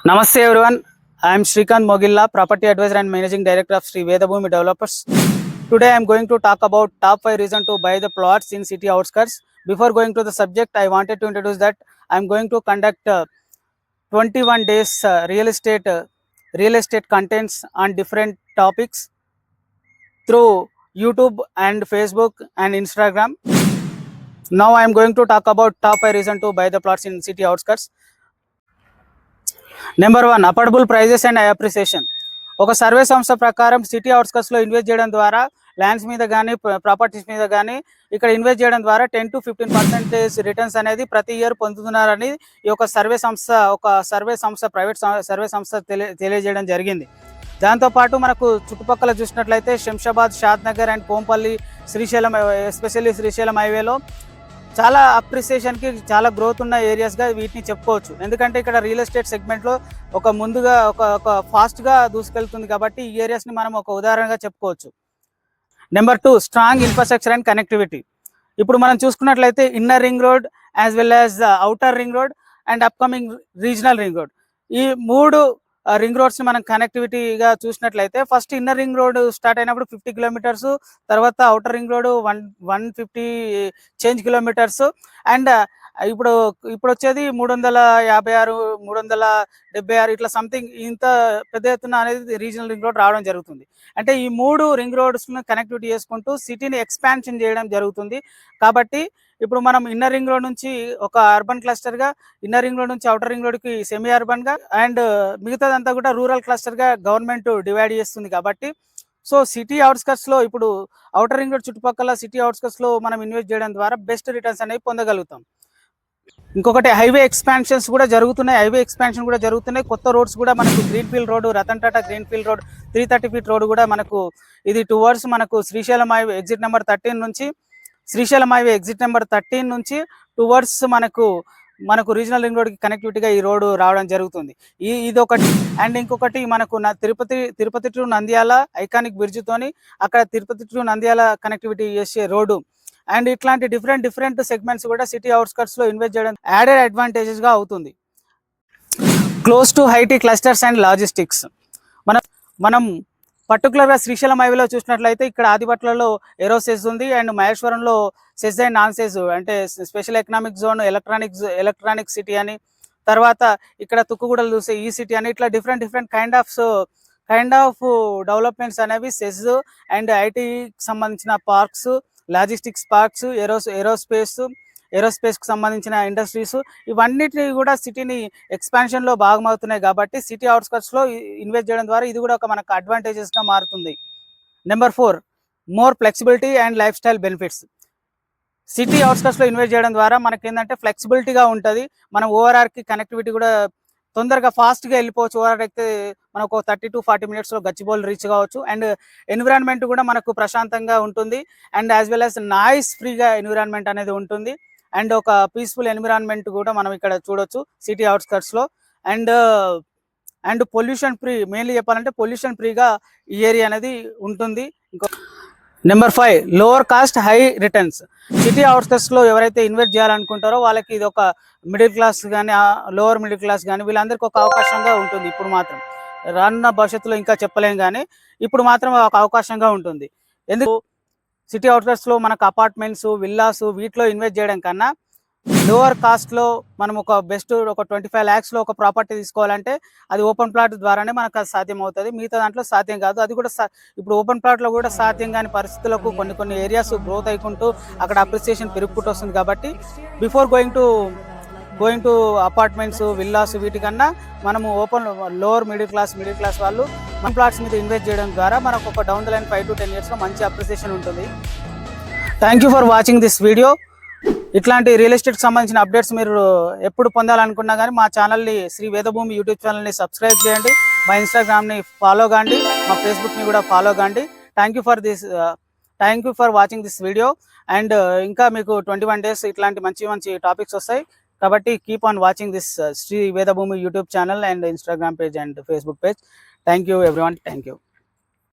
Namaste everyone. I am Shrikant Mogilla, Property Advisor and Managing Director of Sri Vedabhumi Developers. Today I am going to talk about top 5 reasons to buy the plots in city outskirts. Before going to the subject, I wanted to introduce that I am going to conduct 21 days real estate contents on different topics through YouTube and Facebook and Instagram. Now I am going to talk about top 5 reasons to buy the plots in city outskirts. నెంబర్ 1, affordable prices and appreciation. ఒక survey సంస్థ ప్రకారం city అవుట్స్కట్స్లో invest చేయడం ద్వారా lands మీద కానీ properties మీద కానీ ఇక్కడ ఇన్వెస్ట్ చేయడం ద్వారా 10 to 15% రిటర్న్స్ అనేది ప్రతి ఇయర్ పొందుతున్నారని ఈ యొక్క సర్వే సంస్థ ప్రైవేట్ సర్వే సంస్థ తెలియజేయడం జరిగింది. దాంతోపాటు మనకు చుట్టుపక్కల చూసినట్లయితే శంషాబాద్, షాద్ నగర్ అండ్ కోంపల్లి, శ్రీశైలం, ఎస్పెషల్లీ శ్రీశైలం హైవేలో చాలా అప్రిసియేషన్కి చాలా గ్రోత్ ఉన్న ఏరియాస్గా వీటిని చెప్పుకోవచ్చు. ఎందుకంటే ఇక్కడ రియల్ ఎస్టేట్ సెగ్మెంట్లో ముందుగా ఒక ఫాస్ట్గా దూసుకెళ్తుంది కాబట్టి ఈ ఏరియాస్ని మనం ఒక ఉదాహరణగా చెప్పుకోవచ్చు. Number 2, strong infrastructure and connectivity. ఇప్పుడు మనం చూసుకున్నట్లయితే inner ring road as well as outer ring road and upcoming regional ring road, ఈ 3 రింగ్ రోడ్స్ని మనం కనెక్టివిటీగా చూసినట్లయితే first inner ring road start అయినప్పుడు 50 కిలోమీటర్స్, తర్వాత outer ring road 150 change kilometres, and ఇప్పుడు వచ్చేది 356, 376 ఇట్లా సంథింగ్ ఇంత పెద్ద ఎత్తున అనేది రీజనల్ రింగ్ రోడ్ రావడం జరుగుతుంది. అంటే ఈ 3 రింగ్ రోడ్స్ను కనెక్టివిటీ చేసుకుంటూ సిటీని ఎక్స్పాన్షన్ చేయడం జరుగుతుంది. కాబట్టి ఇప్పుడు మనం ఇన్నర్ రింగ్ రోడ్ నుంచి ఒక అర్బన్ క్లస్టర్గా, ఇన్నర్ రింగ్ రోడ్ నుంచి అవుటర్ రింగ్ రోడ్కి సెమీ అర్బన్గా, అండ్ మిగతాదంతా కూడా రూరల్ క్లస్టర్గా గవర్నమెంట్ డివైడ్ చేస్తుంది. కాబట్టి సో సిటీ అవుట్స్కట్స్లో ఇప్పుడు అవుటర్ రింగ్ రోడ్ చుట్టుపక్కల సిటీ అవుట్స్కట్స్లో మనం ఇన్వెస్ట్ చేయడం ద్వారా బెస్ట్ రిటర్న్స్ అనేవి పొందగలుగుతాం. ఇంకొకటి హైవే ఎక్స్పాన్షన్ కూడా జరుగుతున్నాయి. కొత్త రోడ్స్ కూడా మనకు greenfield road, Ratan Tata greenfield road 330 feet road కూడా మనకు ఇది టువర్డ్స్ మనకు శ్రీశైలం హైవే ఎగ్జిట్ నెంబర్ 13 నుంచి టువర్డ్స్ మనకు రీజనల్ రింగ్ రోడ్కి కనెక్టివిటీగా ఈ రోడ్డు రావడం జరుగుతుంది. ఇదొకటి. అండ్ ఇంకొకటి మనకు తిరుపతి టు నంద్యాల ఐకానిక్ బ్రిడ్జ్తోని అక్కడ తిరుపతి టు నంద్యాల కనెక్టివిటీ చేసే రోడ్డు, అండ్ ఇట్లాంటి డిఫరెంట్ సెగ్మెంట్స్ కూడా సిటీ అవుట్స్కట్స్లో ఇన్వెస్ట్ చేయడం యాడెడ్ అడ్వాంటేజెస్గా అవుతుంది. Close to IT clusters and logistics. మనం పర్టికులర్గా శ్రీశైలం హైవేలో చూసినట్లయితే ఇక్కడ ఆదిపట్లలో ఏరో సెజ్ ఉంది, అండ్ మహేశ్వరంలో సెజ్ అండ్ నాన్ సెజ్ అంటే special economic zone, electronic city అని, తర్వాత ఇక్కడ తుక్కుగూడలు చూసే ఈ సిటీ అని, ఇట్లా డిఫరెంట్ కైండ్ ఆఫ్ డెవలప్మెంట్స్ అనేవి సెజ్ అండ్ ఐటీకి సంబంధించిన పార్క్స్, లాజిస్టిక్స్ పార్క్స్, ఏరోస్పేస్కి సంబంధించిన ఇండస్ట్రీస్, ఇవన్నిటిని కూడా సిటీని ఎక్స్పాన్షన్లో భాగమవుతున్నాయి. కాబట్టి సిటీ అవుట్స్కట్స్లో ఇన్వెస్ట్ చేయడం ద్వారా ఇది కూడా మనకు అడ్వాంటేజెస్గా మారుతుంది. Number 4, more flexibility and lifestyle benefits. City అవుట్స్కట్స్లో ఇన్వెస్ట్ చేయడం ద్వారా మనకి ఏంటంటే ఫ్లెక్సిబిలిటీగా ఉంటుంది. మనం ఓఆర్ఆర్కి కనెక్టివిటీ కూడా తొందరగా ఫాస్ట్గా వెళ్ళిపోవచ్చు. ఓఆర్ఆర్ అయితే మనకు 30 to 40 మినిట్స్లో గచ్చిబౌలి రీచ్ కావచ్చు. అండ్ ఎన్విరాన్మెంట్ కూడా మనకు ప్రశాంతంగా ఉంటుంది, and as well as noise ఫ్రీగా ఎన్విరాన్మెంట్ అనేది ఉంటుంది, అండ్ ఒక పీస్ఫుల్ ఎన్విరాన్మెంట్ కూడా మనం ఇక్కడ చూడొచ్చు సిటీ అవుట్స్కట్స్లో. అండ్ పొల్యూషన్ ఫ్రీ, మెయిన్లీ చెప్పాలంటే పొల్యూషన్ ఫ్రీగా ఈ ఏరియా అనేది ఉంటుంది. Number 5, lower cost high returns. City అవుట్స్కట్స్లో ఎవరైతే ఇన్వెస్ట్ చేయాలనుకుంటారో వాళ్ళకి ఇది ఒక మిడిల్ క్లాస్ కానీ లోవర్ మిడిల్ క్లాస్ కానీ వీళ్ళందరికీ ఒక అవకాశంగా ఉంటుంది. ఇప్పుడు మాత్రం రానున్న భవిష్యత్తులో ఇంకా చెప్పలేం, కానీ ఇప్పుడు మాత్రం ఒక అవకాశంగా ఉంటుంది. ఎందుకు సిటీ అవుట్స్కట్స్లో మనకు అపార్ట్మెంట్స్, విల్లాస్ వీటిలో ఇన్వెస్ట్ చేయడం కన్నా లోవర్ కాస్ట్లో మనం ఒక 25 lakhsలో ఒక ప్రాపర్టీ తీసుకోవాలంటే అది ఓపెన్ ప్లాట్ ద్వారానే మనకు అది సాధ్యం అవుతుంది. మిగతా దాంట్లో సాధ్యం కాదు. అది కూడా ఇప్పుడు ఓపెన్ ప్లాట్లో కూడా సాధ్యం కాని పరిస్థితులకు కొన్ని ఏరియాస్ గ్రోత్ అయికుంటూ అక్కడ అప్రిసియేషన్ పెరుగుకుంటూ వస్తుంది. కాబట్టి before going to apartments, villas వీటికన్నా మనము లోవర్ మిడిల్ క్లాస్ వాళ్ళు మన ప్లాట్స్ మీద ఇన్వెస్ట్ చేయడం ద్వారా మనకు ఒక డౌన్ ద లైన్ 5 to 10 yearsలో మంచి అప్రిసియేషన్ ఉంటుంది. Thank you for watching this video. ఇట్లాంటి రియల్ ఎస్టేట్కి సంబంధించిన అప్డేట్స్ మీరు ఎప్పుడు పొందాలనుకున్నా కానీ మా ఛానల్ని శ్రీ వేదభూమి యూట్యూబ్ ఛానల్ని సబ్స్క్రైబ్ చేయండి, మా ఇన్స్టాగ్రామ్ని ఫాలో కాండి, మా ఫేస్బుక్ని కూడా ఫాలో కాండి. Thank you for watching this video. And ఇంకా మీకు 21 days ఇట్లాంటి మంచి టాపిక్స్ వస్తాయి. కాబట్టి keep on watching this Sri Vedabhoomi YouTube channel and Instagram page and Facebook page. Thank you everyone. Thank you.